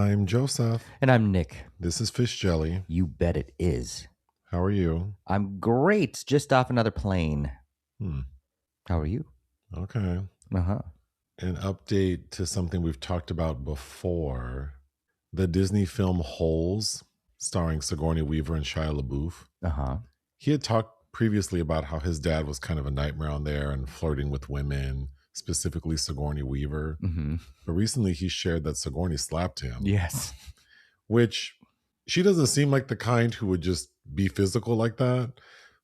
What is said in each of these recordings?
I'm Joseph. And I'm Nick. This is Fish Jelly. You bet it is. How are you? I'm great. Just off another plane. How are you? Okay. Uh-huh. An update to something we've talked about before. The Disney film Holes, starring Sigourney Weaver and Shia LaBeouf. Uh-huh. He had talked previously about how his dad was kind of a nightmare on there and flirting with women, specifically Sigourney Weaver. Mm-hmm. But recently he shared that Sigourney slapped him. Yes. Which she doesn't seem like the kind who would just be physical like that.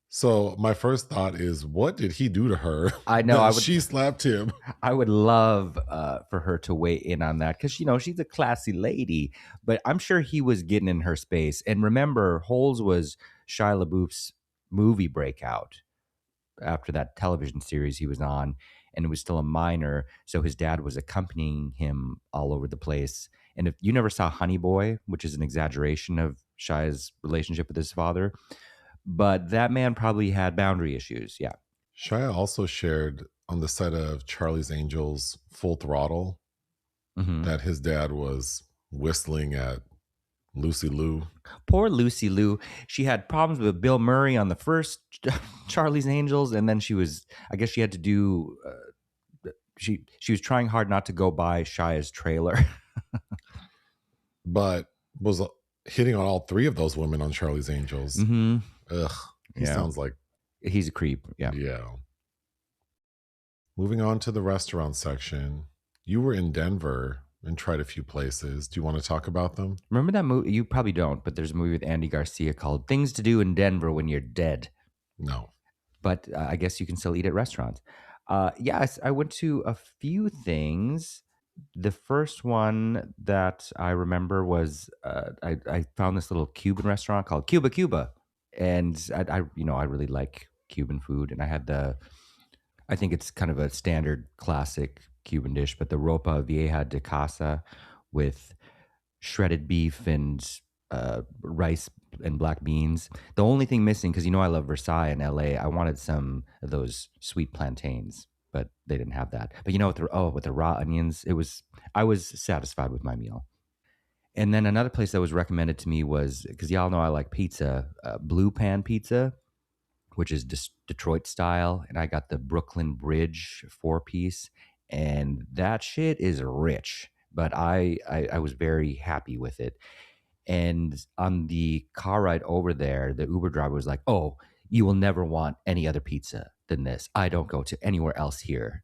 So my first thought is, what did he do to her? I know. She slapped him. I would love for her to weigh in on that because, she's a classy lady. But I'm sure he was getting in her space. And remember, Holes was Shia LaBeouf's movie breakout after that television series he was on. And it was still a minor. So his dad was accompanying him all over the place. And if you never saw Honey Boy, which is an exaggeration of Shia's relationship with his father, but that man probably had boundary issues. Yeah. Shia also shared on the set of Charlie's Angels Full Throttle that his dad was whistling at Lucy Liu. Poor Lucy Liu. She had problems with Bill Murray on the first Charlie's Angels, and then she had to do. She was trying hard not to go by Shia's trailer, but was hitting on all three of those women on Charlie's Angels. Mm-hmm. Ugh, he sounds like he's a creep. Yeah. Moving on to the restaurant section, you were in Denver and tried a few places. Do you want to talk about them? Remember that movie? You probably don't, but there's a movie with Andy Garcia called "Things to Do in Denver When You're Dead." No, but I guess you can still eat at restaurants. Yes, I went to a few things. The first one that I remember was I found this little Cuban restaurant called Cuba, and I really like Cuban food, and I had I think it's kind of a standard classic Cuban dish, but the ropa vieja de casa with shredded beef and rice and black beans. The only thing missing, because I love Versailles in LA, I wanted some of those sweet plantains, but they didn't have that. But with the raw onions, I was satisfied with my meal. And then another place that was recommended to me was, because y'all know I like pizza, Blue Pan Pizza, which is Detroit style, and I got the Brooklyn Bridge 4-piece, and that shit is rich. But I was very happy with it. And on the car ride over there, the Uber driver was like, "Oh, you will never want any other pizza than this. I don't go to anywhere else here."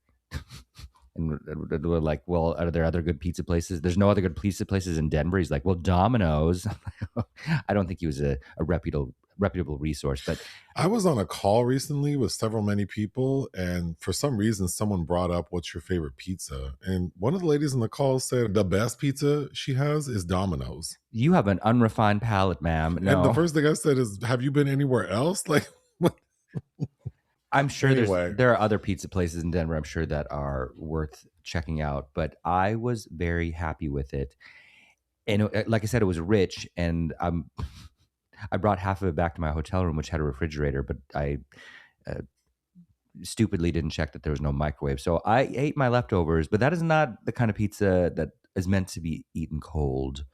And we're like, "Well, are there other good pizza places?" "There's no other good pizza places in Denver." He's like, "Well, Domino's." I don't think he was a reputable resource, but I was on a call recently with many people, and for some reason someone brought up what's your favorite pizza, and one of the ladies on the call said the best pizza she has is Domino's. You have an unrefined palate, ma'am. No. And the first thing I said is, have you been anywhere else? Like, I'm sure anyway. there are other pizza places in Denver, I'm sure, that are worth checking out, but I was very happy with it. And like I said, it was rich, and I brought half of it back to my hotel room, which had a refrigerator, but I stupidly didn't check that there was no microwave. So I ate my leftovers, but that is not the kind of pizza that is meant to be eaten cold,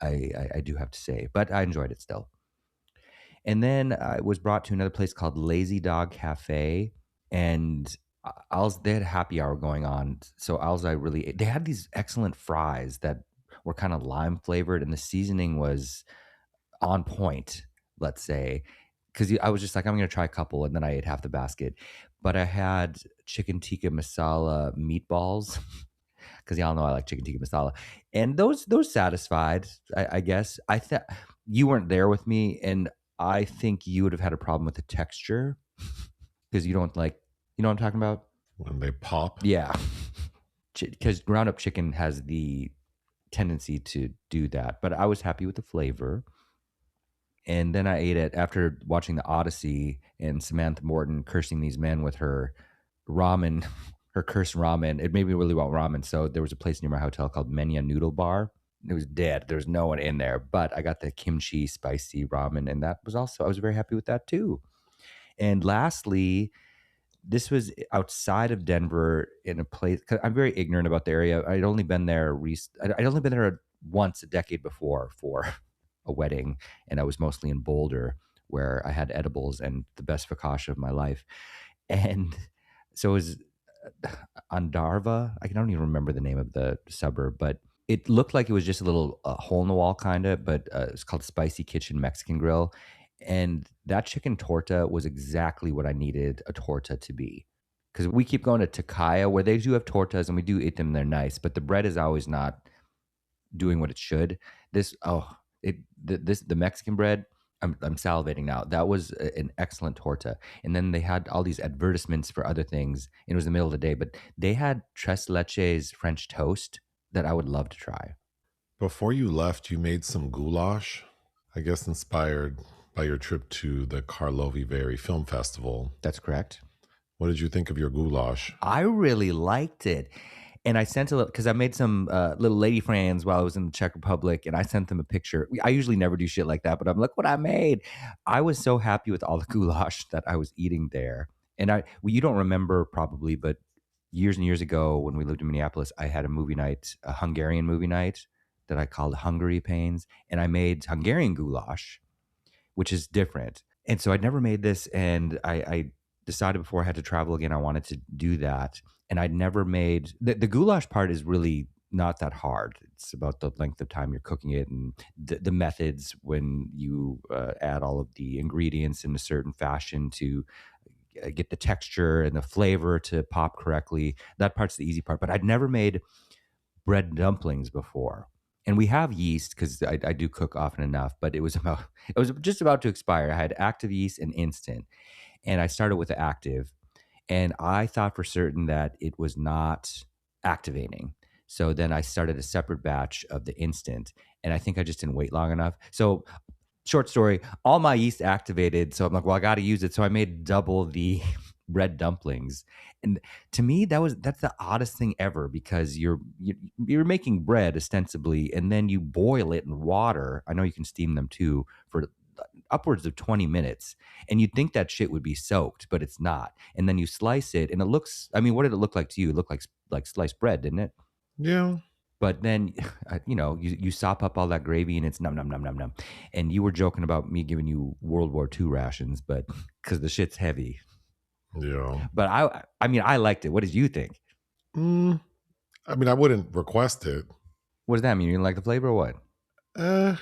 I do have to say, but I enjoyed it still. And then I was brought to another place called Lazy Dog Cafe, and they had a happy hour going on. So they had these excellent fries that were kind of lime flavored, and the seasoning was on point, let's say, because I was just like, I'm going to try a couple, and then I ate half the basket. But I had chicken tikka masala meatballs, because y'all know I like chicken tikka masala, and those satisfied, I guess. I thought you weren't there with me, and I think you would have had a problem with the texture, because you don't like, you know what I'm talking about? When they pop? Yeah. Because ground up chicken has the tendency to do that. But I was happy with the flavor. And then I ate it after watching The Odyssey and Samantha Morton cursing these men with her ramen, her cursed ramen. It made me really want ramen. So there was a place near my hotel called Menya Noodle Bar. It was dead. There was no one in there, but I got the kimchi spicy ramen, and that was I was very happy with that too. And lastly, this was outside of Denver in a place, 'cause I'm very ignorant about the area. I'd only been there once a decade before for a wedding, and I was mostly in Boulder, where I had edibles and the best focaccia of my life. And so it was Andarva. I don't even remember the name of the suburb, but it looked like it was just a little hole in the wall kind of, but it's called Spicy Kitchen Mexican Grill. And that chicken torta was exactly what I needed a torta to be. Because we keep going to Takaya, where they do have tortas and we do eat them. They're nice, but the bread is always not doing what it should. This oh it this the Mexican bread. I'm salivating now. That was an excellent torta. And then they had all these advertisements for other things. And it was the middle of the day, but they had tres leches French toast that I would love to try. Before you left, you made some goulash, I guess inspired by your trip to the Karlovy Vary Film Festival. That's correct. What did you think of your goulash? I really liked it. And I sent a little, because I made some little lady friends while I was in the Czech Republic, and I sent them a picture. I usually never do shit like that, but I'm like, what I made. I was so happy with all the goulash that I was eating there. And well, you don't remember probably, but years and years ago when we lived in Minneapolis, I had a movie night, a Hungarian movie night that I called Hungary Pains. And I made Hungarian goulash, which is different. And so I'd never made this, and I decided before I had to travel again, I wanted to do that. And I'd never made the goulash part is really not that hard. It's about the length of time you're cooking it and the methods when you add all of the ingredients in a certain fashion to get the texture and the flavor to pop correctly. That part's the easy part. But I'd never made bread dumplings before. And we have yeast because I do cook often enough, but it was just about to expire. I had active yeast and instant, and I started with the active, and I thought for certain that it was not activating. So then I started a separate batch of the instant, and I think I just didn't wait long enough. So short story, all my yeast activated. So I'm like, well, I got to use it. So I made double the bread dumplings. And to me, that's the oddest thing ever, because you're making bread ostensibly, and then you boil it in water. I know you can steam them too for upwards of 20 minutes, and you'd think that shit would be soaked, but it's not. And then you slice it, and it looks, I mean, what did it look like to you? It looked like sliced bread, didn't it? Yeah. But then, you sop up all that gravy, and it's num num num num num. And you were joking about me giving you World War II rations, but because the shit's heavy. Yeah. But I mean, I liked it. What did you think? Mm, I mean, I wouldn't request it. What does that mean? You didn't like the flavor or what?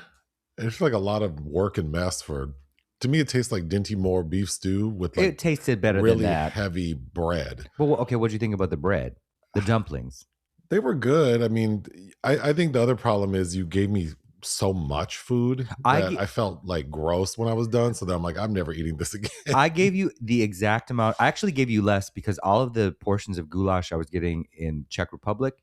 It's like a lot of work and mess for. To me, it tastes like Dinty Moore beef stew with It tasted better really than that. heavy bread. But okay, what did you think about the bread? The dumplings? They were good. I mean, I think the other problem is you gave me so much food that I felt like gross when I was done. So then I'm like, I'm never eating this again. I gave you the exact amount. I actually gave you less because all of the portions of goulash I was getting in Czech Republic,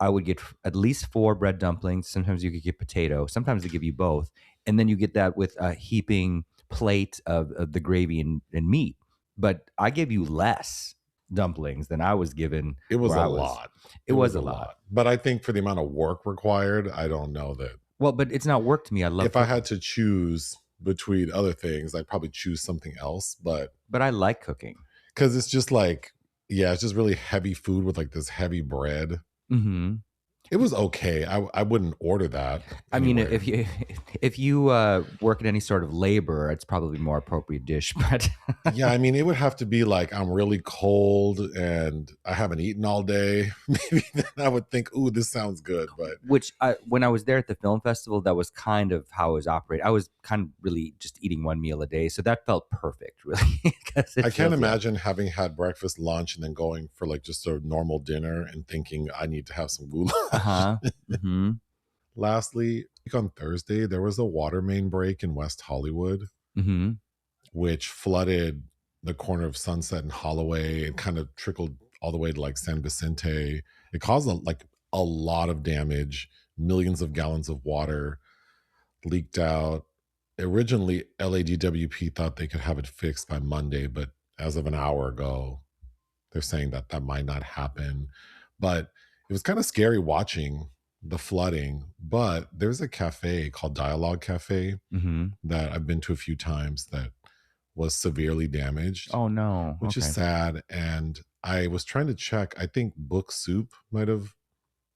I would get at least 4 bread dumplings. Sometimes you could get potato. Sometimes they give you both. And then you get that with a heaping plate of the gravy and meat. But I gave you less dumplings than I was given. It was a lot. It was a lot. But I think for the amount of work required, I don't know that. Well, but it's not work to me. I love if I had to choose between other things, I'd probably choose something else. But I like cooking. Because it's just like, yeah, it's just really heavy food with like this heavy bread. Mm-hmm. It was okay. I wouldn't order that. I mean, if you work in any sort of labor, it's probably a more appropriate dish. But yeah, I mean, it would have to be like I'm really cold and I haven't eaten all day. Maybe then I would think, ooh, this sounds good. But when I was there at the film festival, that was kind of how it was operating. I was kind of really just eating one meal a day, so that felt perfect, really. I can't imagine having had breakfast, lunch, and then going for like just a normal dinner and thinking I need to have some goulash. Mm-hmm. Lastly, on Thursday, there was a water main break in West Hollywood, mm-hmm. which flooded the corner of Sunset and Holloway and kind of trickled all the way to like San Vicente. It caused a lot of damage. Millions of gallons of water leaked out. Originally, LADWP thought they could have it fixed by Monday, but as of an hour ago, they're saying that might not happen. But it was kind of scary watching the flooding. But there's a cafe called Dialogue Cafe mm-hmm. that I've been to a few times that was severely damaged. Oh, no. Which is sad. And I was trying to check. I think Book Soup might have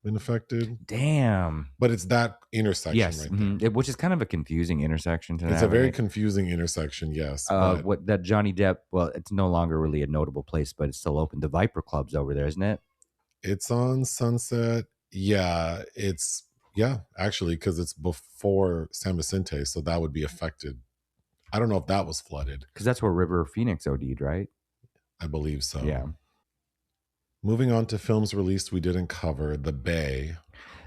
been affected. Damn. But it's that intersection Yes, right there. which is kind of a confusing intersection to It's a very navigate. confusing intersection, yes. But What that Johnny Depp? Well, it's no longer really a notable place, but it's still open. The Viper Club's over there, isn't it? it's on Sunset. Yeah, actually, because it's before San Vicente, so that would be affected. I don't know if that was flooded. Because that's where River Phoenix OD'd, right? I believe so. Yeah. Moving on to films released we didn't cover, The Bay.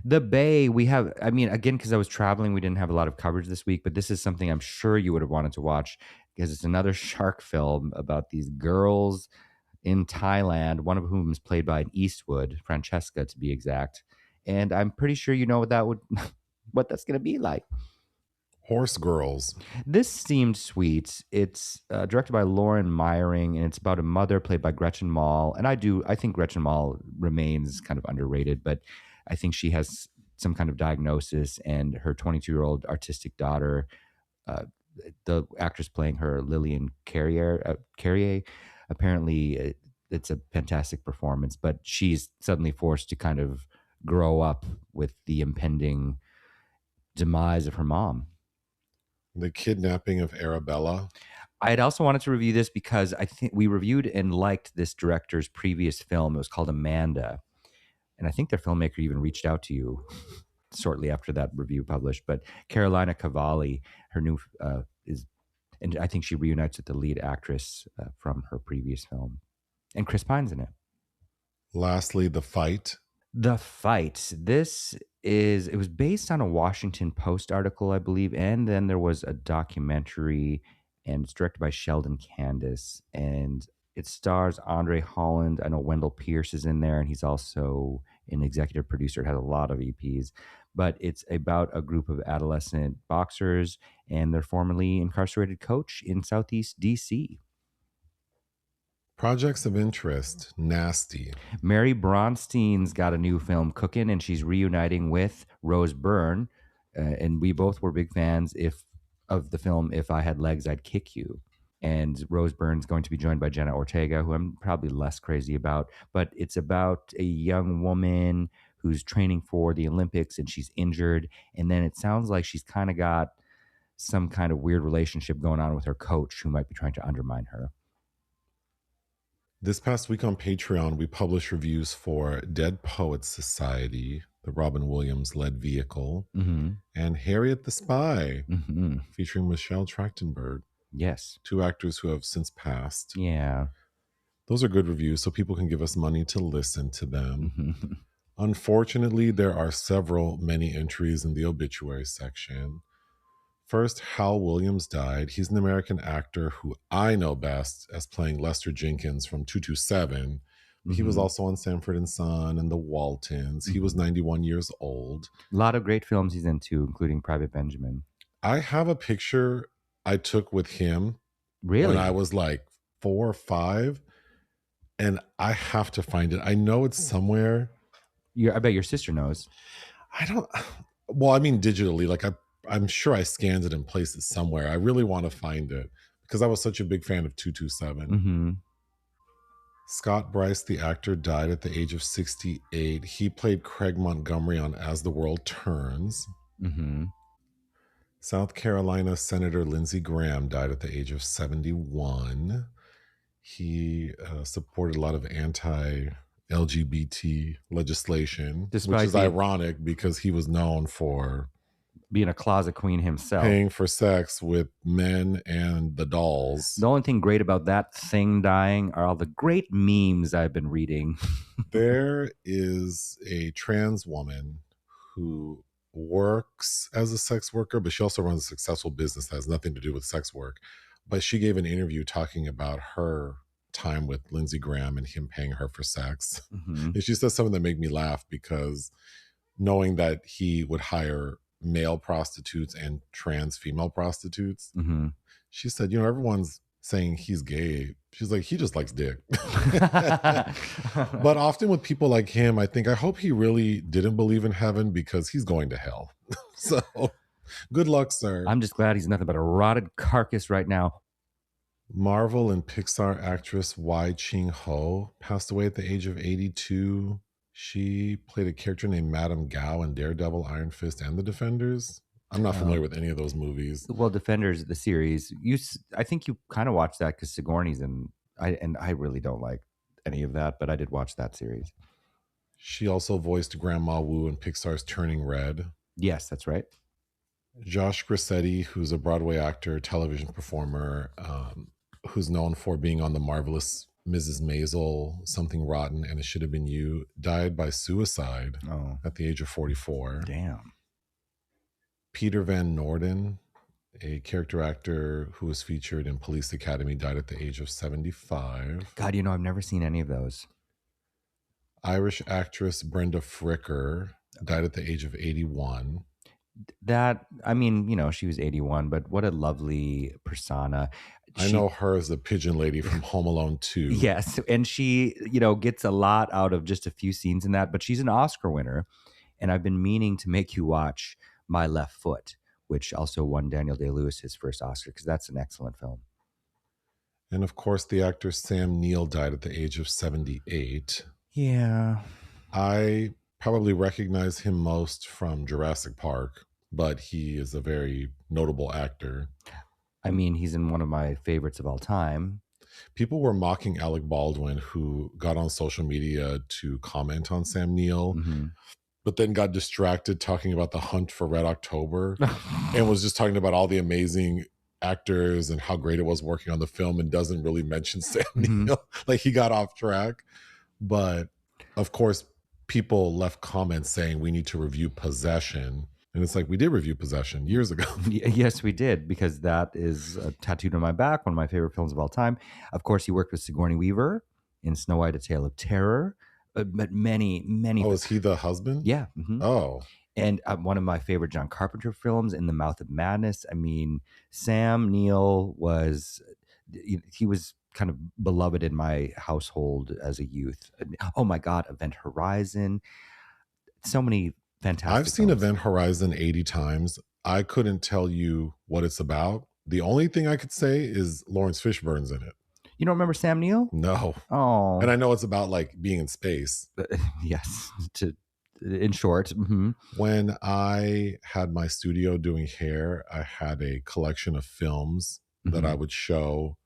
The Bay, we have, I mean, again, because I was traveling, we didn't have a lot of coverage this week, but this is something I'm sure you would have wanted to watch because it's another shark film about these girls in Thailand, one of whom is played by an Eastwood, Francesca to be exact. And I'm pretty sure you know what that would, what that's going to be like. Horse Girls. This seemed sweet. It's directed by Lauren Meyering, and it's about a mother played by Gretchen Mol. And I think Gretchen Mol remains kind of underrated, but I think she has some kind of diagnosis, and her 22-year-old artistic daughter, uh, the actress playing her, Lillian Carrier, apparently it's a fantastic performance, but she's suddenly forced to kind of grow up with the impending demise of her mom. The Kidnapping of Arabella. I had also wanted to review this because I think we reviewed and liked this director's previous film. It was called Amanda. And I think their filmmaker even reached out to you shortly after that review published. But Carolina Cavalli, her new is, and I think she reunites with the lead actress from her previous film. And Chris Pine's in it. Lastly, The Fight. The Fight. It was based on a Washington Post article, I believe, and then there was a documentary, and it's directed by Sheldon Candace, and it stars Andre Holland. I know Wendell Pierce is in there, and he's also an executive producer. It has a lot of EPs, but it's about a group of adolescent boxers and their formerly incarcerated coach in Southeast DC. Projects of Interest. Nasty. Mary Bronstein's got a new film cooking, and she's reuniting with Rose Byrne. And we both were big fans of the film If I Had Legs, I'd Kick You. And Rose Byrne's going to be joined by Jenna Ortega, who I'm probably less crazy about. But it's about a young woman who's training for the Olympics, and she's injured. And then it sounds like she's kind of got some kind of weird relationship going on with her coach, who might be trying to undermine her. This past week on Patreon, we published reviews for Dead Poets Society, the Robin Williams-led vehicle, and Harriet the Spy, featuring Michelle Trachtenberg. Yes. 2 actors who have since passed. Yeah. Those are good reviews, so people can give us money to listen to them. Unfortunately, there are many entries in the obituary section. First, Hal Williams died. He's an American actor who I know best as playing Lester Jenkins from 227. He was also on Sanford and Son and The Waltons. He was 91 years old. A lot of great films he's into, including Private Benjamin. I have a picture I took with him when I was like 4 or 5, and I have to find it. I know it's somewhere. I bet your sister knows. Well, I mean digitally. Like I'm sure I scanned it and placed it somewhere. I really want to find it because I was such a big fan of 227. Scott Bryce, the actor, died at the age of 68. He played Craig Montgomery on As the World Turns. South Carolina Senator Lindsey Graham died at the age of 71. He supported a lot of anti-LGBT legislation, which is ironic because he was known for being a closet queen himself, paying for sex with men and the dolls. The only thing great about that thing dying are all the great memes I've been reading. There is a trans woman who works as a sex worker, but she also runs a successful business that has nothing to do with sex work. But she gave an interview talking about her time with Lindsey Graham and him paying her for sex. And she said something that made me laugh because knowing that he would hire male prostitutes and trans female prostitutes, she said, everyone's saying he's gay. She's like, he just likes dick. But often with people like him, I hope he really didn't believe in heaven because he's going to hell. So good luck, sir. I'm just glad he's nothing but a rotted carcass right now. Marvel and Pixar actress Wai Ching Ho passed away at the age of 82. She played a character named Madame Gao in Daredevil, Iron Fist, and The Defenders. I'm not familiar with any of those movies. Well, Defenders, the series, I think you kind of watched that because Sigourney's in. I really don't like any of that, but I did watch that series. She also voiced Grandma Wu in Pixar's Turning Red. Yes, that's right. Josh Grassetti, who's a Broadway actor, television performer, who's known for being on The Marvelous Mrs. Maisel, Something Rotten, and It Should Have Been You, died by suicide at the age of 44. Damn. Peter Van Norden, a character actor who was featured in Police Academy, died at the age of 75. God, I've never seen any of those. Irish actress Brenda Fricker died at the age of 81. She was 81, but what a lovely persona. I know her as the pigeon lady from Home Alone 2. Yes, and she, gets a lot out of just a few scenes in that, but she's an Oscar winner, and I've been meaning to make you watch My Left Foot, which also won Daniel Day-Lewis his first Oscar, because that's an excellent film. And of course, the actor Sam Neill died at the age of 78. Yeah. I probably recognize him most from Jurassic Park, but he is a very notable actor. He's in one of my favorites of all time. People were mocking Alec Baldwin, who got on social media to comment on Sam Neill, but then got distracted talking about The Hunt for Red October and was just talking about all the amazing actors and how great it was working on the film, and doesn't really mention Sam Neill. Like, he got off track. But of course, people left comments saying we need to review Possession. And it's like, we did review Possession years ago. Yes, we did, because that is tattooed on my back, one of my favorite films of all time. Of course, he worked with Sigourney Weaver in Snow White, A Tale of Terror, but many. Oh, is he the husband? Yeah. Oh. And one of my favorite John Carpenter films, In the Mouth of Madness. Sam Neill was kind of beloved in my household as a youth. Oh my God, Event Horizon. So many fantastic I've seen films. Event Horizon 80 times. I couldn't tell you what it's about. The only thing I could say is Lawrence Fishburne's in it. You don't remember Sam Neill? No. Oh. And I know it's about like being in space. Yes. In short. When I had my studio doing hair, I had a collection of films that I would show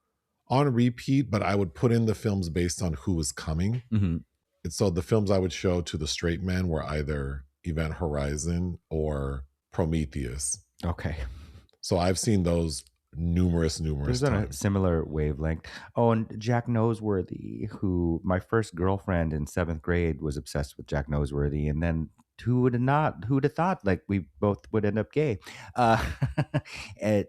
on repeat, but I would put in the films based on who was coming. And so the films I would show to the straight men were either Event Horizon or Prometheus. Okay. So I've seen those numerous There's on a similar wavelength. Oh, and Jack Noseworthy, who my first girlfriend in 7th grade was obsessed with Jack Noseworthy, and then who'd have thought like we both would end up gay?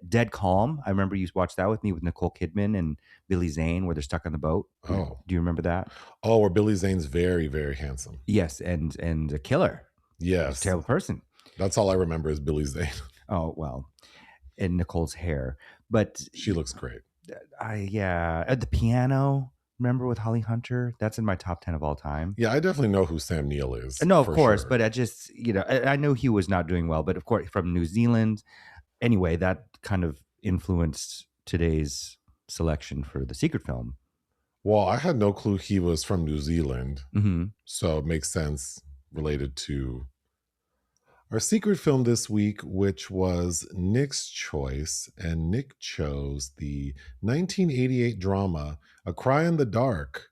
Dead Calm. I remember you watched that with me with Nicole Kidman and Billy Zane, where they're stuck on the boat. Oh, do you remember that? Oh, where Billy Zane's very, very handsome. Yes, and a killer. Yes, a terrible person. That's all I remember is Billy Zane. Oh well, and Nicole's hair, but she looks great. At the piano. Remember with Holly Hunter? That's in my top 10 of all time. Yeah, I definitely know who Sam Neill is. No, of course, sure. But I just, I know he was not doing well, but of course from New Zealand. Anyway, that kind of influenced today's selection for the secret film. Well, I had no clue he was from New Zealand. So it makes sense related to our secret film this week, which was Nick's choice. And Nick chose the 1988 drama A Cry in the Dark.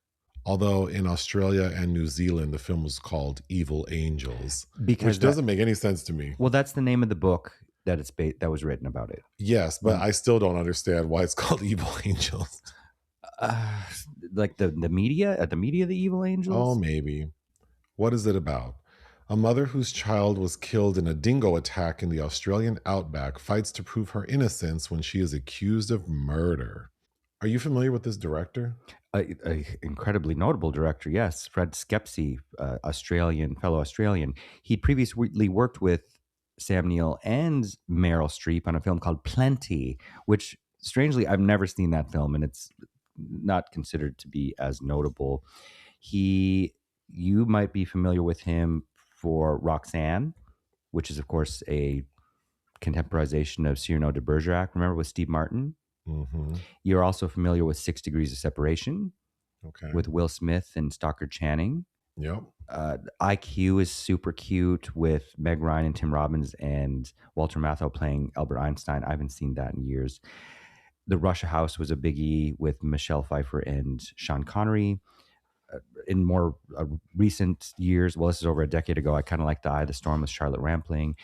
Although in Australia and New Zealand, the film was called Evil Angels, which doesn't make any sense to me. Well, that's the name of the book that that was written about it. Yes, but I still don't understand why it's called Evil Angels. Like the media, the Evil Angels? Oh, maybe. What is it about? A mother whose child was killed in a dingo attack in the Australian outback fights to prove her innocence when she is accused of murder. Are you familiar with this director? A incredibly notable director, yes. Fred Schepisi, fellow Australian. He'd previously worked with Sam Neill and Meryl Streep on a film called Plenty, which strangely I've never seen that film, and it's not considered to be as notable. You might be familiar with him for Roxanne, which is, of course, a contemporization of Cyrano de Bergerac, remember, with Steve Martin? You're also familiar with 6 Degrees of Separation, with Will Smith and Stockard Channing. Yep. IQ is super cute with Meg Ryan and Tim Robbins and Walter Matthau playing Albert Einstein. I haven't seen that in years. The Russia House was a biggie with Michelle Pfeiffer and Sean Connery. In more recent years, well, this is over a decade ago, I kind of like The Eye of the Storm with Charlotte Rampling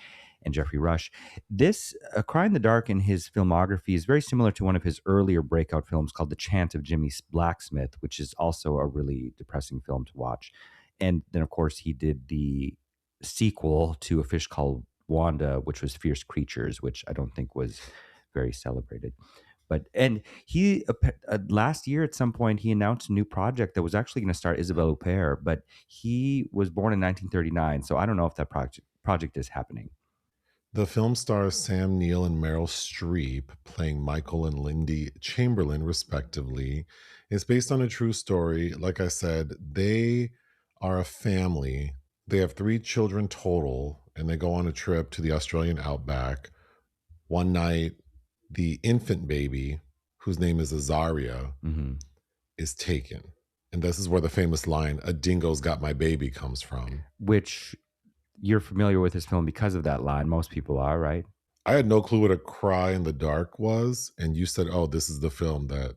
and Jeffrey Rush. This, Cry in the Dark in his filmography is very similar to one of his earlier breakout films called The Chant of Jimmy Blacksmith, which is also a really depressing film to watch. And then, of course, he did the sequel to A Fish Called Wanda, which was Fierce Creatures, which I don't think was very celebrated. But and he last year at some point he announced a new project that was actually going to star Isabelle Huppert, but he was born in 1939, so I don't know if that project is happening. The film stars Sam Neill and Meryl Streep playing Michael and Lindy Chamberlain, respectively. It's based on a true story. Like I said, they are a family. They have 3 children total, and they go on a trip to the Australian outback. One night, the infant baby, whose name is Azaria, is taken. And this is where the famous line, "A dingo's got my baby," comes from. Which you're familiar with this film because of that line. Most people are, right? I had no clue what A Cry in the Dark was, and you said, "Oh, this is the film that."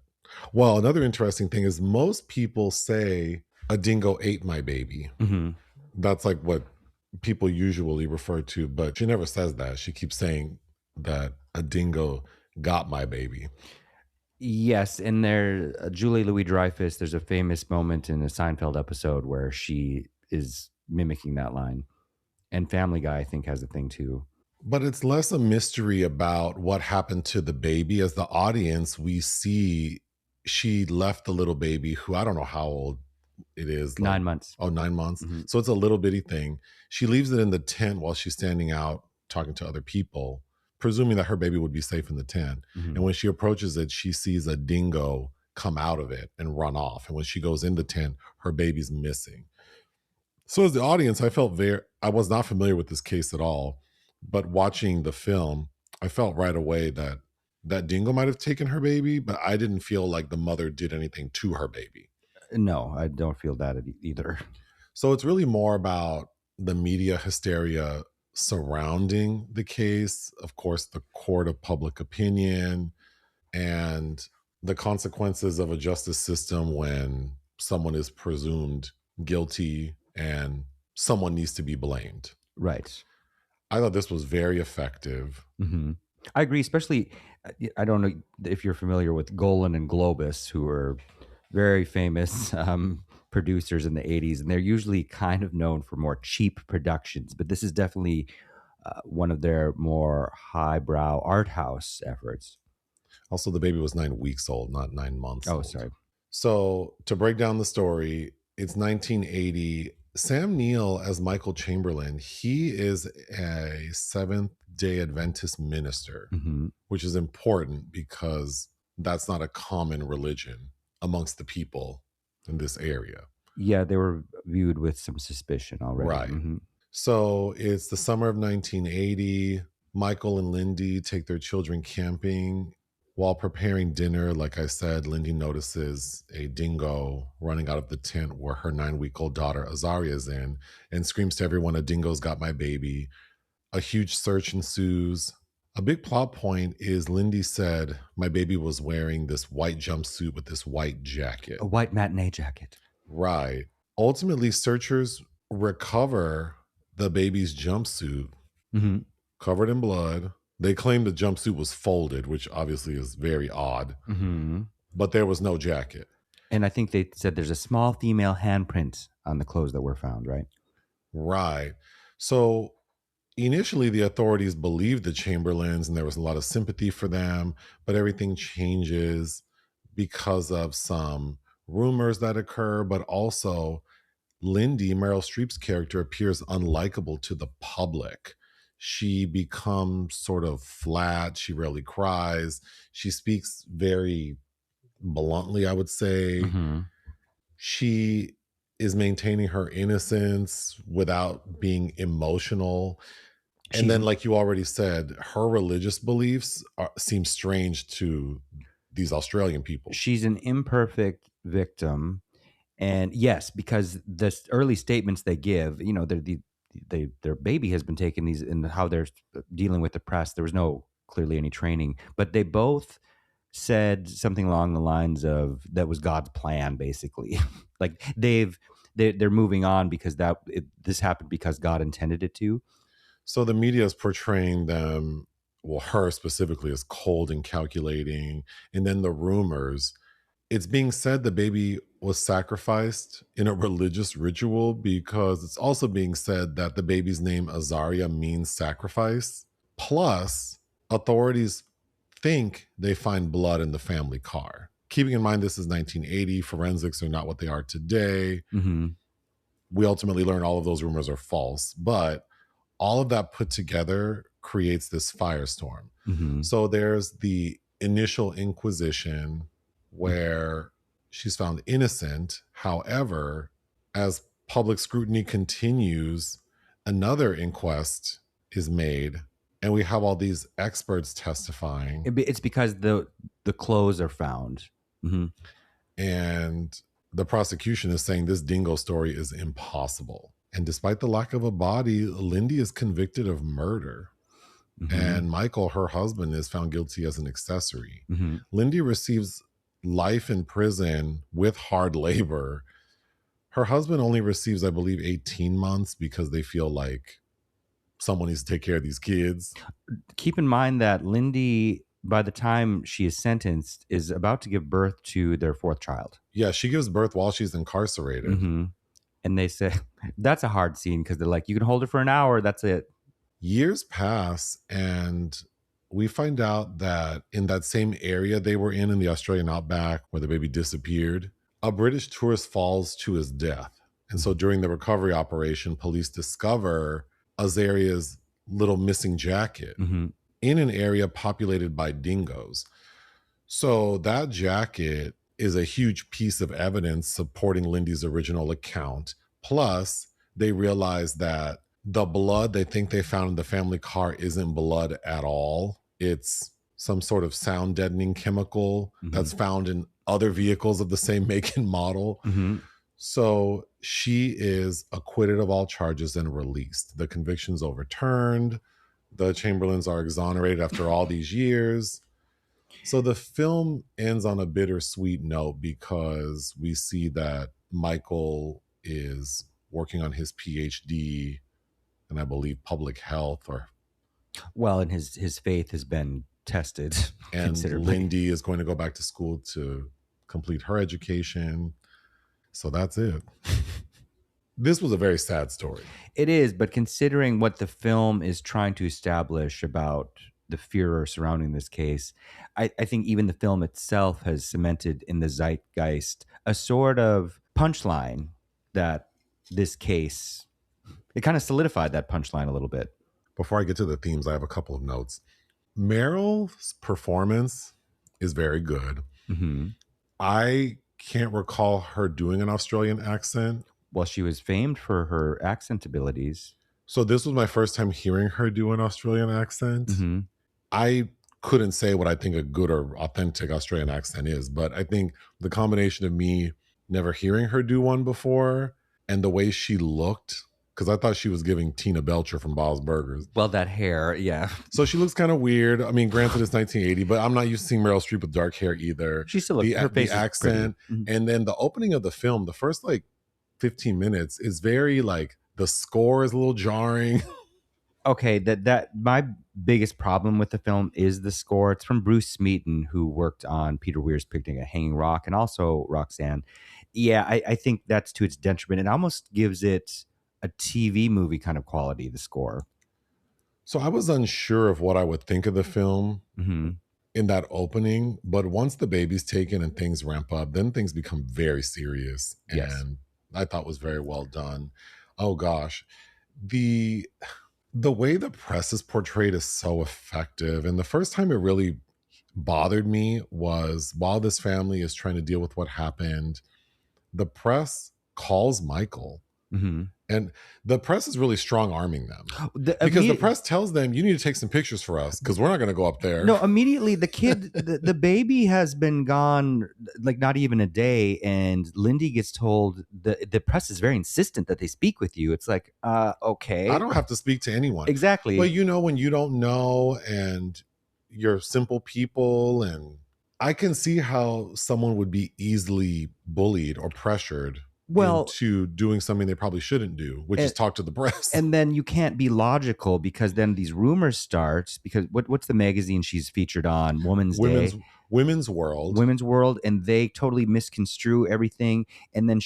Well, another interesting thing is most people say, "A dingo ate my baby." That's like what people usually refer to, but she never says that. She keeps saying that a dingo got my baby. Yes, and there, Julie Louis-Dreyfus. There's a famous moment in a Seinfeld episode where she is mimicking that line, and Family Guy I think has a thing too. But it's less a mystery about what happened to the baby. As the audience, we see she left the little baby, who I don't know how old it is. 9 months. Oh, 9 months. So it's a little bitty thing. She leaves it in the tent while she's standing out talking to other people, presuming that her baby would be safe in the tent. And when she approaches it, she sees a dingo come out of it and run off. And when she goes in the tent, her baby's missing. So as the audience, I was not familiar with this case at all, but watching the film, I felt right away that that dingo might have taken her baby, but I didn't feel like the mother did anything to her baby. No, I don't feel that either. So it's really more about the media hysteria surrounding the case, of course, the court of public opinion, and the consequences of a justice system when someone is presumed guilty and someone needs to be blamed. Right. I thought this was very effective. I agree, especially, I don't know if you're familiar with Golan and Globus, who are very famous producers in the 80s, and they're usually kind of known for more cheap productions, but this is definitely one of their more highbrow art house efforts. Also, the baby was 9 weeks old, not 9 months old. Oh, sorry. So to break down the story, it's 1980. Sam Neill as Michael Chamberlain, he is a Seventh-day Adventist minister, which is important because that's not a common religion amongst the people in this area. Yeah, they were viewed with some suspicion already. Right. So it's the summer of 1980. Michael and Lindy take their children camping. While preparing dinner, like I said, Lindy notices a dingo running out of the tent where her 9-week-old daughter Azaria is in and screams to everyone, "A dingo's got my baby." A huge search ensues. A big plot point is Lindy said, "My baby was wearing this white jumpsuit with this white jacket." A white matinee jacket. Right. Ultimately, searchers recover the baby's jumpsuit covered in blood. They claim the jumpsuit was folded, which obviously is very odd, but there was no jacket. And I think they said there's a small female handprint on the clothes that were found, right? Right. So initially, the authorities believed the Chamberlains and there was a lot of sympathy for them, but everything changes because of some rumors that occur, but also Lindy, Meryl Streep's character, appears unlikable to the public. She becomes sort of flat. She rarely cries. She speaks very bluntly, I would say. She is maintaining her innocence without being emotional. And then, like you already said, her religious beliefs seem strange to these Australian people. She's an imperfect victim. And yes, because the early statements they give, their baby has been taking these, and how they're dealing with the press. There was no clearly any training, but they both said something along the lines of that was God's plan, basically. Like they're moving on because this happened because God intended it to. So the media is portraying them, well, her specifically, as cold and calculating. And then the rumors, it's being said the baby was sacrificed in a religious ritual, because it's also being said that the baby's name Azaria means sacrifice. Plus, authorities think they find blood in the family car. Keeping in mind this is 1980, forensics are not what they are today. Mm-hmm. We ultimately learn all of those rumors are false, but all of that put together creates this firestorm. Mm-hmm. So there's the initial inquisition where she's found innocent. However, as public scrutiny continues, another inquest is made, and we have all these experts testifying. It's because the clothes are found. Mm-hmm. And the prosecution is saying this dingo story is impossible. And despite the lack of a body, Lindy is convicted of murder. Mm-hmm. And Michael, her husband, is found guilty as an accessory. Mm-hmm. Lindy receives life in prison with hard labor. Her husband only receives, I believe, 18 months because they feel like someone needs to take care of these kids. Keep in mind that Lindy, by the time she is sentenced, is about to give birth to their fourth child. Yeah, she gives birth while she's incarcerated. Mm-hmm. And they say that's a hard scene because they're like, you can hold her for an hour. That's it. Years pass, and we find out that in that same area they were in the Australian outback where the baby disappeared, a British tourist falls to his death. And so during the recovery operation, police discover Azaria's little missing jacket Mm-hmm. in an area populated by dingoes. So that jacket is a huge piece of evidence supporting Lindy's original account. Plus, they realize that the blood they think they found in the family car isn't blood at all. It's some sort of sound deadening chemical that's found in other vehicles of the same make and model. Mm-hmm. So she is acquitted of all charges and released. The conviction's overturned. The Chamberlains are exonerated after all these years. So the film ends on a bittersweet note because we see that Michael is working on his PhD and I believe public health, and his faith has been tested and considerably. Lindy is going to go back to school to complete her education. So that's it. This was a very sad story. It is, but considering what the film is trying to establish about the furor surrounding this case, I think even the film itself has cemented in the zeitgeist a sort of punchline that this case, it kind of solidified that punchline a little bit. Before I get to the themes, I have a couple of notes. Meryl's performance is very good. Mm-hmm. I can't recall her doing an Australian accent. Well, she was famed for her accent abilities. So this was my first time hearing her do an Australian accent. Mm-hmm. I couldn't say what I think a good or authentic Australian accent is, but I think the combination of me never hearing her do one before and the way she looked, because I thought she was giving Tina Belcher from Bob's Burgers. Well, that hair, yeah. So she looks kind of weird. I mean, granted, it's 1980, but I'm not used to seeing Meryl Streep with dark hair either. She still looks, her face the accent, and then the opening of the film, the first 15 minutes is very the score is a little jarring. Okay, that my biggest problem with the film is the score. It's from Bruce Smeaton, who worked on Peter Weir's Picnic at Hanging Rock and also Roxanne. Yeah, I think that's to its detriment. It almost gives it a TV movie kind of quality, the score. So I was unsure of what I would think of the film in that opening, but once the baby's taken and things ramp up, then things become very serious. Yes. And I thought was very well done. Oh gosh. The way the press is portrayed is so effective. And the first time it really bothered me was while this family is trying to deal with what happened, the press calls Michael And the press is really strong arming them The because the immediate, press tells them, you need to take some pictures for us because we're not going to go up there. no, immediately the kid, the baby has been gone like not even a day, and Lindy gets told the press is very insistent that they speak with you. It's like, I okay, don't have to speak to anyone. exactly. But you know, when you don't know and you're simple people, and I can see how someone would be easily bullied or pressured Well, into doing something they probably shouldn't do, which is and, talk to the press. and then you can't be logical because then these rumors start because what's the magazine she's featured on? Woman's women's Day, women's world. Women's World, and they totally misconstrue everything. And then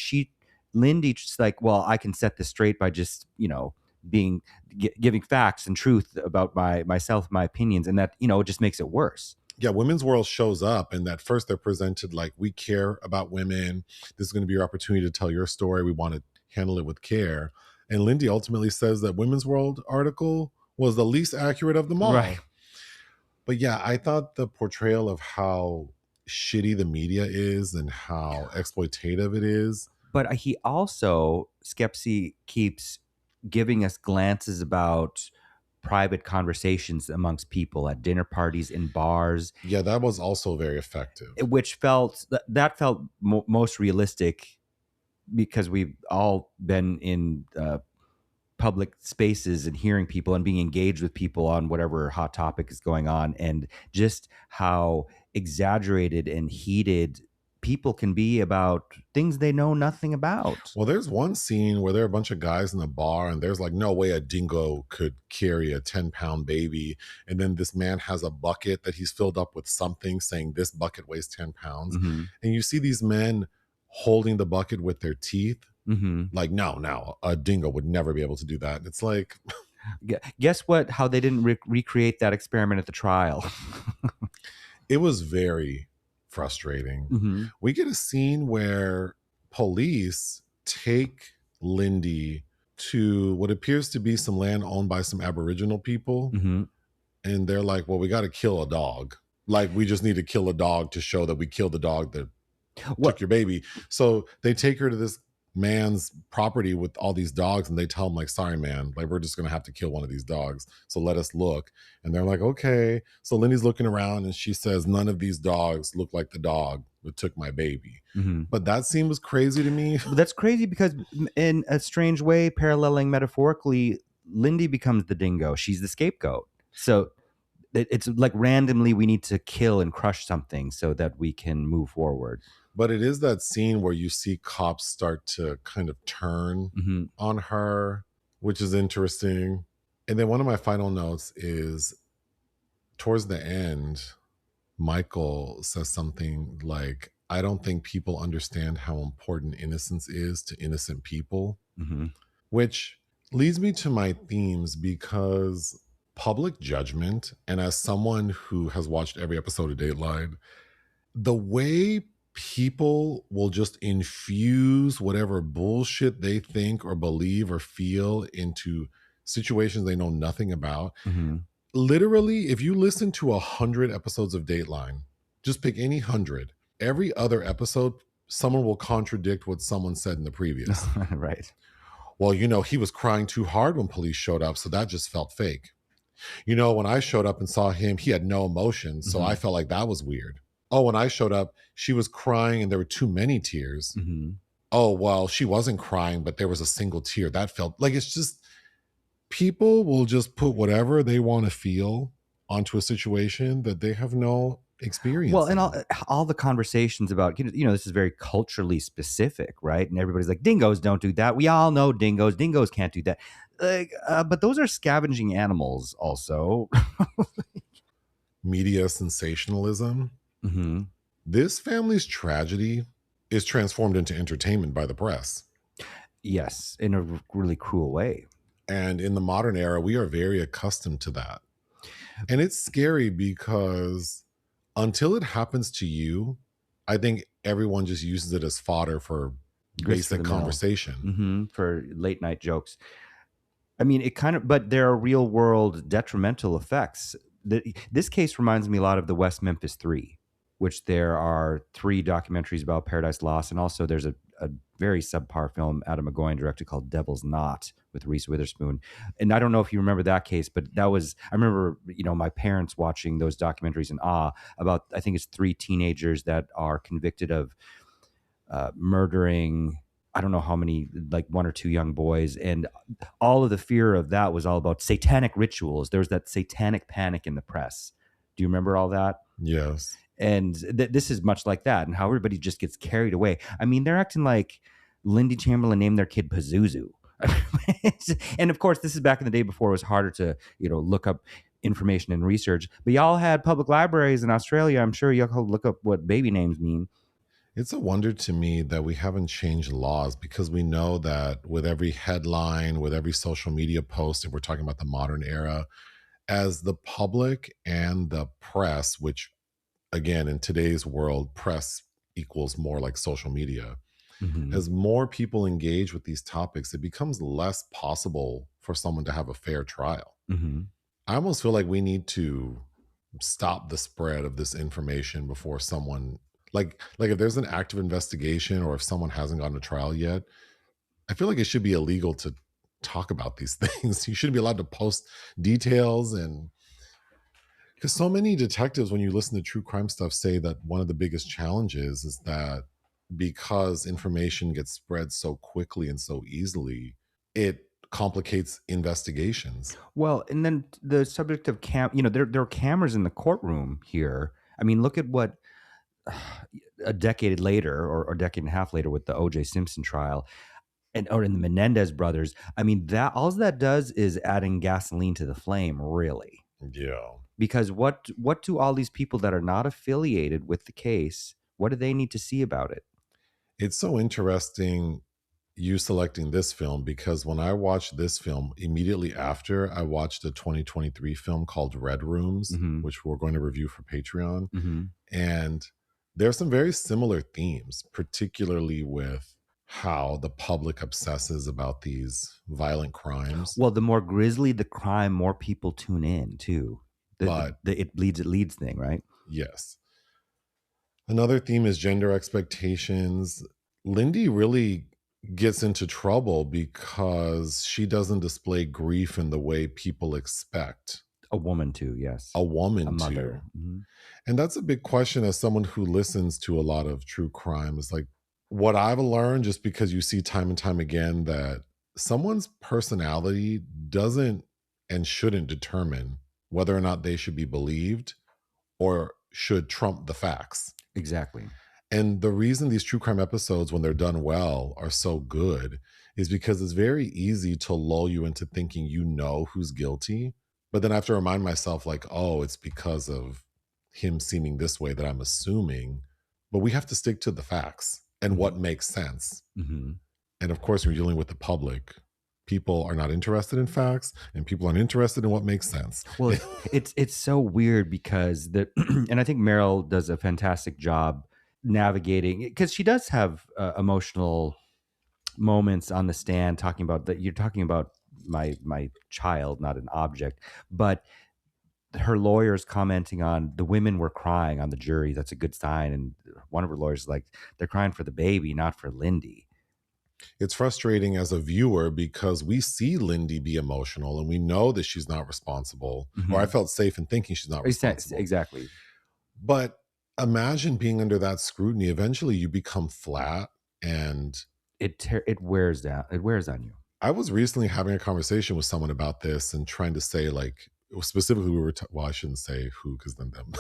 Lindy, just like, well, I can set this straight by just being giving facts and truth about myself, my opinions, and that it just makes it worse. Yeah, Women's World shows up, and at first they're presented like, we care about women. This is going to be your opportunity to tell your story. We want to handle it with care. And Lindy ultimately says that Women's World article was the least accurate of them all. Right. But yeah, I thought the portrayal of how shitty the media is and how exploitative it is. But he also, Schepisi keeps giving us glances about private conversations amongst people at dinner parties, in bars, Yeah, that was also very effective. which felt most realistic because we've all been in public spaces and hearing people and being engaged with people on whatever hot topic is going on, and just how exaggerated and heated people can be about things they know nothing about. Well, there's one scene where there are a bunch of guys in the bar, and there's like no way a dingo could carry a 10-pound baby. And then this man has a bucket that he's filled up with something, saying this bucket weighs 10 pounds. Mm-hmm. And you see these men holding the bucket with their teeth. Mm-hmm. Like, no, a dingo would never be able to do that. It's like, Guess what? How they didn't recreate that experiment at the trial. it was very frustrating. Mm-hmm. We get a scene where police take Lindy to what appears to be some land owned by some Aboriginal people. Mm-hmm. And they're like, well, we got to kill a dog. Like, we just need to kill a dog to show that we killed the dog that took your baby. So they take her to this man's property with all these dogs, and they tell him like, sorry man, like we're just gonna have to kill one of these dogs, so let us look. And they're like, okay. So Lindy's looking around and she says, none of these dogs look like the dog that took my baby. Mm-hmm. But that scene was crazy to me. That's crazy because in a strange way, paralleling metaphorically, Lindy becomes the dingo. She's the scapegoat. So it's like randomly we need to kill and crush something so that we can move forward. But it is that scene where you see cops start to kind of turn Mm-hmm. on her, which is interesting. And then one of my final notes is towards the end, Michael says something like, I don't think people understand how important innocence is to innocent people, Mm-hmm. which leads me to my themes, because public judgment, and as someone who has watched every episode of Dateline, the way people will just infuse whatever bullshit they think or believe or feel into situations they know nothing about. Mm-hmm. Literally, if you listen to 100 episodes of Dateline, just pick any 100, every other episode, someone will contradict what someone said in the previous. Right. Well, he was crying too hard when police showed up, so that just felt fake. When I showed up and saw him, he had no emotion, so Mm-hmm. I felt like that was weird. Oh, when I showed up, she was crying and there were too many tears. Mm-hmm. Oh, well, she wasn't crying, but there was a single tear. That felt like, it's just, people will just put whatever they want to feel onto a situation that they have no experience. Well, and in. all the conversations about, this is very culturally specific, right? And everybody's like, dingoes don't do that. We all know dingoes. Dingoes can't do that. But those are scavenging animals also. Media sensationalism. Mm-hmm. This family's tragedy is transformed into entertainment by the press. Yes, in a really cruel way. And in the modern era, we are very accustomed to that. And it's scary because until it happens to you, I think everyone just uses it as fodder for basic conversation. Mm-hmm. For late night jokes. I mean, but there are real world detrimental effects. This case reminds me a lot of the West Memphis 3, which there are 3 documentaries about Paradise Lost. And also there's a very subpar film Adam McGowan directed called Devil's Knot with Reese Witherspoon. And I don't know if you remember that case, but I remember, my parents watching those documentaries in awe about, I think it's 3 teenagers that are convicted of murdering, I don't know how many, like 1 or 2 young boys. And all of the fear of that was all about satanic rituals. There was that satanic panic in the press. Do you remember all that? Yes. And this is much like that, and how everybody just gets carried away. I mean, they're acting like Lindy Chamberlain named their kid Pazuzu. And of course, this is back in the day before it was harder to, look up information and research. But y'all had public libraries in Australia. I'm sure y'all could look up what baby names mean. It's a wonder to me that we haven't changed laws, because we know that with every headline, with every social media post, if we're talking about the modern era, as the public and the press, which again, in today's world, press equals more like social media. Mm-hmm. As more people engage with these topics, it becomes less possible for someone to have a fair trial. Mm-hmm. I almost feel like we need to stop the spread of this information before someone, like if there's an active investigation or if someone hasn't gone to trial yet, I feel like it should be illegal to talk about these things. You shouldn't be allowed to post details, and because so many detectives, when you listen to true crime stuff, say that one of the biggest challenges is that because information gets spread so quickly and so easily, it complicates investigations. Well, and then the subject of there are cameras in the courtroom here. I mean, look at what a decade later, or a decade and a half later, with the O.J. Simpson trial, or in the Menendez brothers. I mean, that all that does is adding gasoline to the flame, really. Yeah. Because what do all these people that are not affiliated with the case, what do they need to see about it? It's so interesting you selecting this film, because when I watched this film, immediately after, I watched a 2023 film called Red Rooms, Mm-hmm. which we're going to review for Patreon. Mm-hmm. And there are some very similar themes, particularly with how the public obsesses about these violent crimes. Well, the more grisly the crime, more people tune in too. But it leads thing, right? yes. Another theme is gender expectations. Lindy really gets into trouble because she doesn't display grief in the way people expect A woman too, yes. a woman A mother. to. Mm-hmm. And that's a big question as someone who listens to a lot of true crime. Is like, what I've learned, just because you see time and time again that someone's personality doesn't and shouldn't determine whether or not they should be believed or should trump the facts. Exactly. And the reason these true crime episodes, when they're done well, are so good is because it's very easy to lull you into thinking you know who's guilty. But then I have to remind myself, like, oh, it's because of him seeming this way that I'm assuming. But we have to stick to the facts and what makes sense. Mm-hmm. And of course, when you're dealing with the public, people are not interested in facts, and people aren't interested in what makes sense. Well, it's so weird because and I think Meryl does a fantastic job navigating, because she does have emotional moments on the stand, talking about that. You're talking about my child, not an object, but her lawyers commenting on the women were crying on the jury. That's a good sign. And one of her lawyers is like, they're crying for the baby, not for Lindy. It's frustrating as a viewer because we see Lindy be emotional and we know that she's not responsible, Mm-hmm. or I felt safe in thinking she's not responsible. Exactly. But imagine being under that scrutiny. Eventually you become flat, and it wears down. It wears on you. I was recently having a conversation with someone about this and trying to say, like, specifically we were, well, I shouldn't say who, because then them.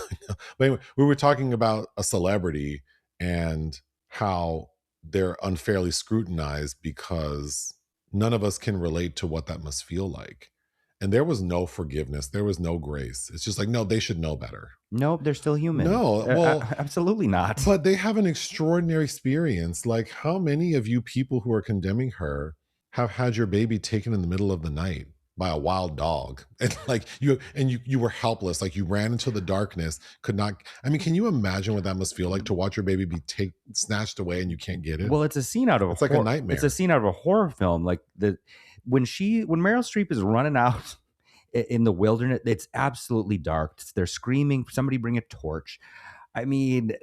But anyway, we were talking about a celebrity and how they're unfairly scrutinized because none of us can relate to what that must feel like. And there was no forgiveness. There was no grace. It's just like, no, they should know better. Nope, they're still human. No, well, absolutely not. But they have an extraordinary experience. Like, how many of you people who are condemning her have had your baby taken in the middle of the night by a wild dog, and like you were helpless, like you ran into the darkness, could not, I mean, can you imagine what that must feel like to watch your baby be snatched away and you can't get it? Well, it's a scene out of it's like a nightmare. It's a scene out of a horror film. Like when Meryl Streep is running out in the wilderness, it's absolutely dark. They're screaming, somebody bring a torch. I mean,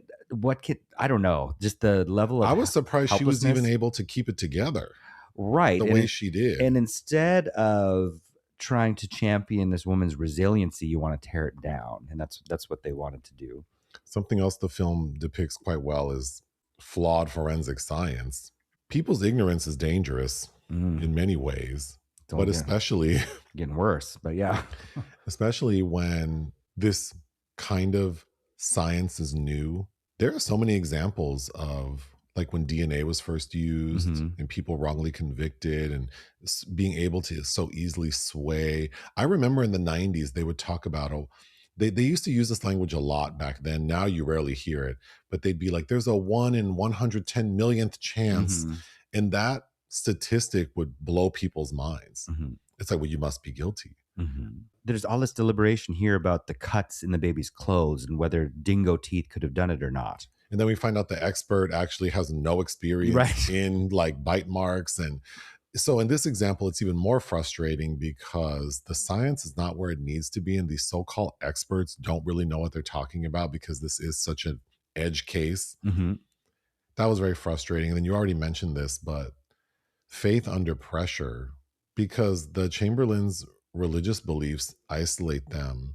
I don't know, just the level of I was surprised she was even helplessness. able to keep it together Right. the way she did. And instead of trying to champion this woman's resiliency, you want to tear it down. And that's what they wanted to do. Something else the film depicts quite well is flawed forensic science. People's ignorance is dangerous in many ways, but especially getting worse. But yeah. especially when this kind of science is new. There are so many examples of like when DNA was first used and people wrongly convicted and being able to so easily sway. I remember in the 90s, they would talk about, they used to use this language a lot back then. Now you rarely hear it, but they'd be like, there's a 1 in 110 millionth chance. And that statistic would blow people's minds. It's like, well, you must be guilty. There's all this deliberation here about the cuts in the baby's clothes and whether dingo teeth could have done it or not. And then we find out the expert actually has no experience in like bite marks. And so in this example, it's even more frustrating because the science is not where it needs to be. And these so-called experts don't really know what they're talking about because this is such an edge case. That was very frustrating. And then you already mentioned this, but faith under pressure, because the Chamberlains' religious beliefs isolate them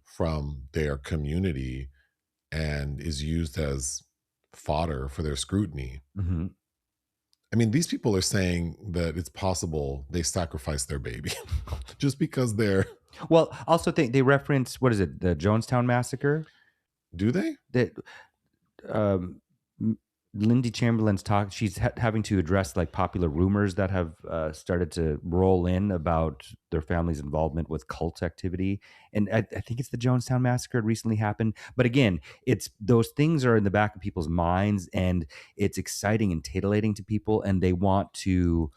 from their community and is used as fodder for their scrutiny. I mean, these people are saying that it's possible they sacrificed their baby just because they're... Well, also they reference, what is it, the Jonestown Massacre? Do they? That Lindy Chamberlain's talk, she's having to address like popular rumors that have started to roll in about their family's involvement with cult activity. And I think it's the Jonestown Massacre recently happened. But again, it's those things are in the back of people's minds and it's exciting and titillating to people. And they want to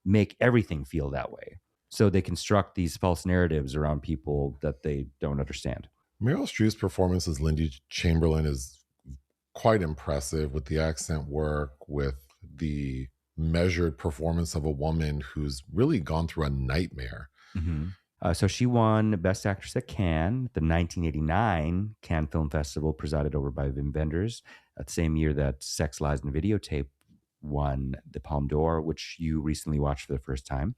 make everything feel that way. So they construct these false narratives around people that they don't understand. Meryl Streep's performance as Lindy Chamberlain is quite impressive with the accent work, with the measured performance of a woman who's really gone through a nightmare. So she won Best Actress at Cannes, the 1989 Cannes Film Festival, presided over by Wim Wenders, the same year that Sex, Lies, and Videotape won the Palme d'Or, which you recently watched for the first time.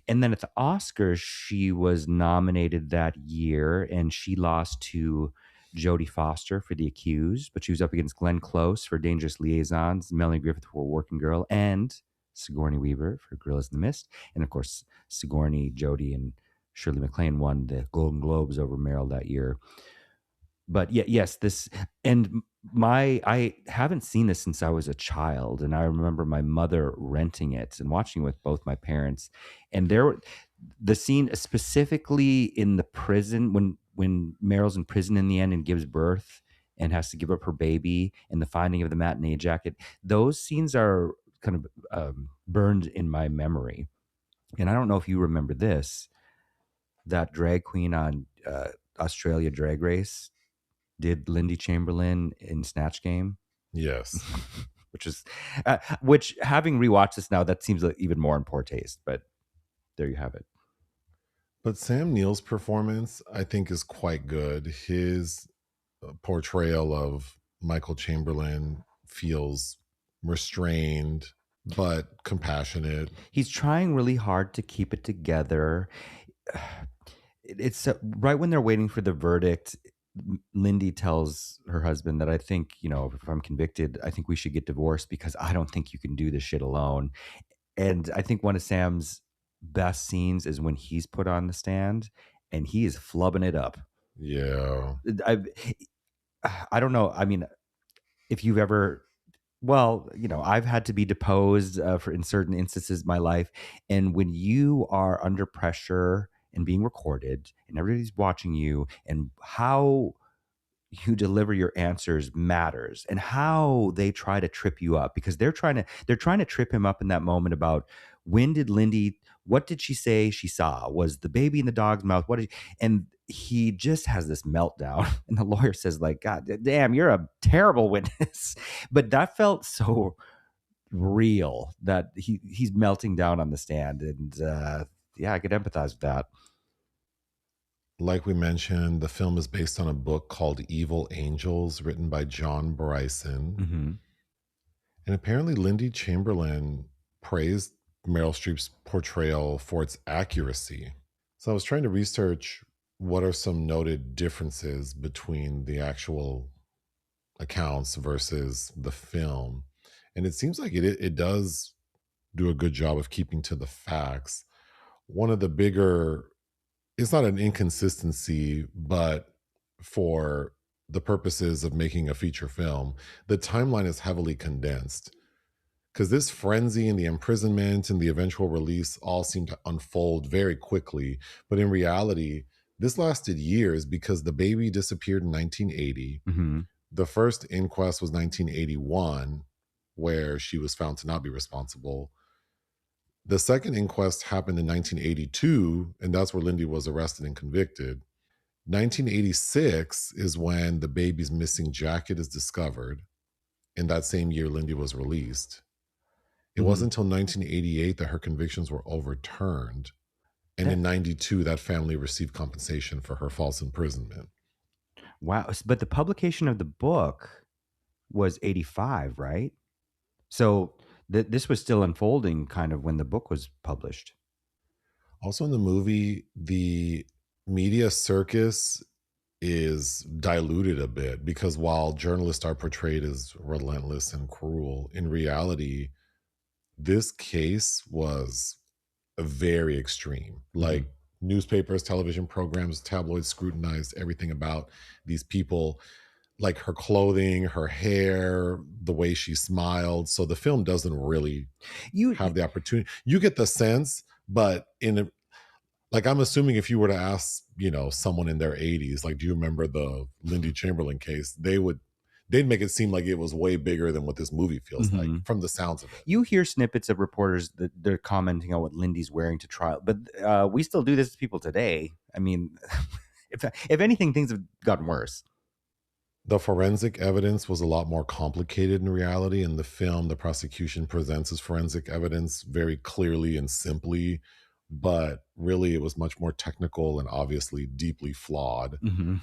And then at the Oscars, she was nominated that year, and she lost to Jodie Foster for The Accused, but she was up against Glenn Close for Dangerous Liaisons, Melanie Griffith for Working Girl, and Sigourney Weaver for Gorillas in the Mist. And of course, Sigourney, Jodie, and Shirley MacLaine won the Golden Globes over Meryl that year. But yes, I haven't seen this since I was a child, and I remember my mother renting it and watching it with both my parents. And the scene specifically in the prison when Meryl's in prison in the end and gives birth and has to give up her baby, and the finding of the matinee jacket, those scenes are kind of burned in my memory. And I don't know if you remember this, that drag queen on Australia Drag Race did Lindy Chamberlain in Snatch Game. Yes. which having rewatched this now, that seems like even more in poor taste, but there you have it. But Sam Neill's performance, I think, is quite good. His portrayal of Michael Chamberlain feels restrained, but compassionate. He's trying really hard to keep it together. It's right when they're waiting for the verdict, Lindy tells her husband that, I think, if I'm convicted, I think we should get divorced because I don't think you can do this shit alone. And I think one of Sam's best scenes is when he's put on the stand and he is flubbing it up. Yeah. I don't know. I mean, if you've ever, I've had to be deposed in certain instances of my life. And when you are under pressure and being recorded and everybody's watching you, and how you deliver your answers matters, and how they try to trip you up, because they're trying to trip him up in that moment about what did she say she saw? Was the baby in the dog's mouth? And he just has this meltdown, and the lawyer says, like, God damn, you're a terrible witness. But that felt so real that he's melting down on the stand. And I could empathize with that. Like we mentioned, the film is based on a book called Evil Angels, written by John Bryson. Hmm. And apparently, Lindy Chamberlain praised Meryl Streep's portrayal for its accuracy. So I was trying to research what are some noted differences between the actual accounts versus the film. And it seems like it does do a good job of keeping to the facts. One of the bigger, it's not an inconsistency, but for the purposes of making a feature film, the timeline is heavily condensed because this frenzy and the imprisonment and the eventual release all seem to unfold very quickly. But in reality, this lasted years because the baby disappeared in 1980. Hmm. The first inquest was 1981, where she was found to not be responsible. The second inquest happened in 1982, and that's where Lindy was arrested and convicted. 1986 is when the baby's missing jacket is discovered. In that same year, Lindy was released. It Hmm. wasn't until 1988 that her convictions were overturned. And in 92, that family received compensation for her false imprisonment. Wow. But the publication of the book was 85, right? So this was still unfolding kind of when the book was published. Also, in the movie, the media circus is diluted a bit because while journalists are portrayed as relentless and cruel, in reality, this case was very extreme. Hmm. Like newspapers, television programs, tabloids scrutinized everything about these people, like her clothing, her hair, the way she smiled. So the film doesn't really You, have the opportunity. You get the sense, but in a, like I'm assuming if you were to ask, someone in their 80s, like, do you remember the Lindy Chamberlain case? They'd make it seem like it was way bigger than what this movie feels like mhm. from the sounds of it. You hear snippets of reporters that they're commenting on what Lindy's wearing to trial, but we still do this to people today. I mean, if anything, things have gotten worse. The forensic evidence was a lot more complicated in reality. In the film, the prosecution presents as forensic evidence very clearly and simply, but really it was much more technical and obviously deeply flawed. Hmm.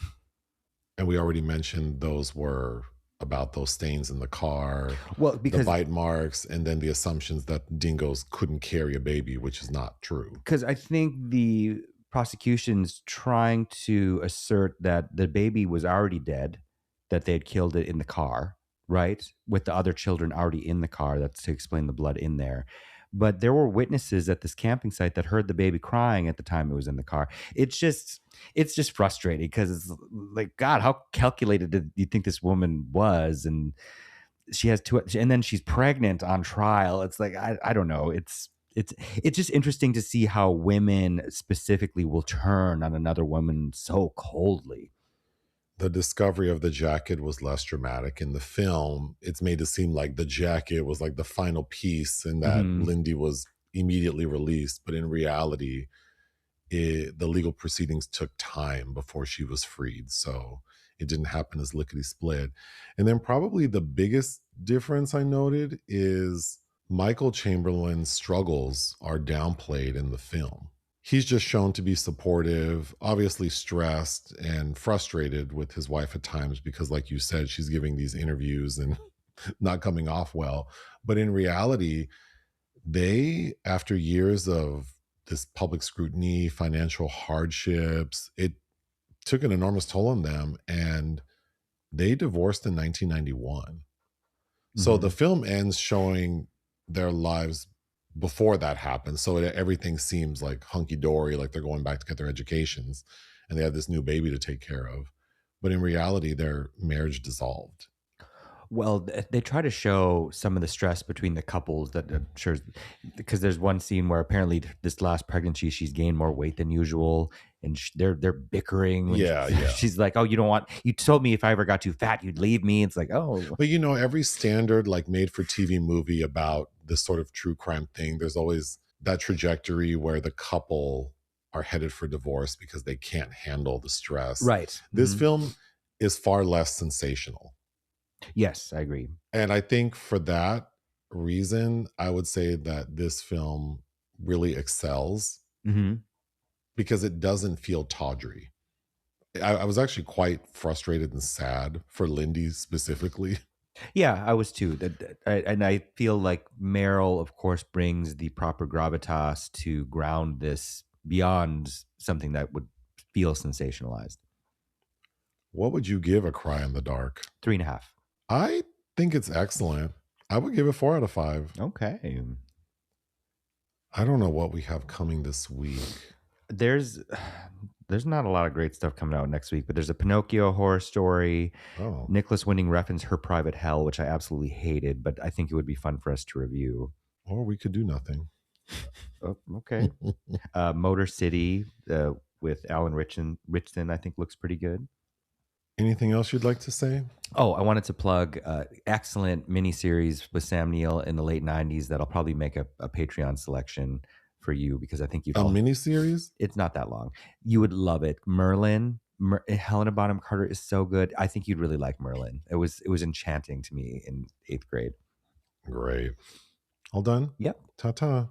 And we already mentioned those were about those stains in the car, Well, the because bite marks, and then the assumptions that dingoes couldn't carry a baby, which is not true. I think the prosecution's trying to assert that the baby was already dead, that they had killed it in the car, right? With the other children already in the car. That's to explain the blood in there. But there were witnesses at this camping site that heard the baby crying at the time it was in the car. It's just frustrating because it's like, God, how calculated did you think this woman was? And she has two, and then she's pregnant on trial. It's like, I don't know. It's just interesting to see how women specifically will turn on another woman so coldly. The discovery of the jacket was less dramatic. In the film, it's made to seem like the jacket was like the final piece and that Hmm. Lindy was immediately released. But in reality, the legal proceedings took time before she was freed. So it didn't happen as lickety split. And then probably the biggest difference I noted is Michael Chamberlain's struggles are downplayed in the film. He's just shown to be supportive, obviously stressed and frustrated with his wife at times because, like you said, she's giving these interviews and not coming off well. But in reality, they, after years of this public scrutiny, financial hardships, it took an enormous toll on them. And they divorced in 1991. So the Hmm. film ends showing their lives before that happened. So everything seems like hunky dory, like they're going back to get their educations and they have this new baby to take care of. But in reality, their marriage dissolved. Well, they try to show some of the stress between the couples that I'm sure, because there's one scene where apparently this last pregnancy she's gained more weight than usual, and they're bickering when Yeah, yeah. she's like, "Oh, you told me if I ever got too fat, you'd leave me." It's like, oh, But every standard like made for TV movie about this sort of true crime thing, there's always that trajectory where the couple are headed for divorce because they can't handle the stress. right. This Mhm. film is far less sensational. Yes, I agree. And I think for that reason, I would say that this film really excels Hmm. because it doesn't feel tawdry. I was actually quite frustrated and sad for Lindy specifically. Yeah, I was too. And I feel like Meryl, of course, brings the proper gravitas to ground this beyond something that would feel sensationalized. What would you give A Cry in the Dark? 3.5. I think it's excellent. I would give it 4 out of 5. Okay. I don't know what we have coming this week. There's there's not a lot of great stuff coming out next week, but there's a Pinocchio horror story. Oh, Nicholas Winding Refn's Her Private Hell, which I absolutely hated, but I think it would be fun for us to review. or we could do nothing. Oh, okay. Motor City with Alan Richson, I think looks pretty good. Anything else you'd like to say? Oh, I wanted to plug excellent miniseries with Sam Neill in the late 90s that I'll probably make a Patreon selection for you because I think you'd A all, miniseries? it's not that long. You would love it. Merlin, Helena Bonham Carter is so good. I think you'd really like Merlin. It was enchanting to me in 8th grade. Great. All done? Yep. Ta-ta.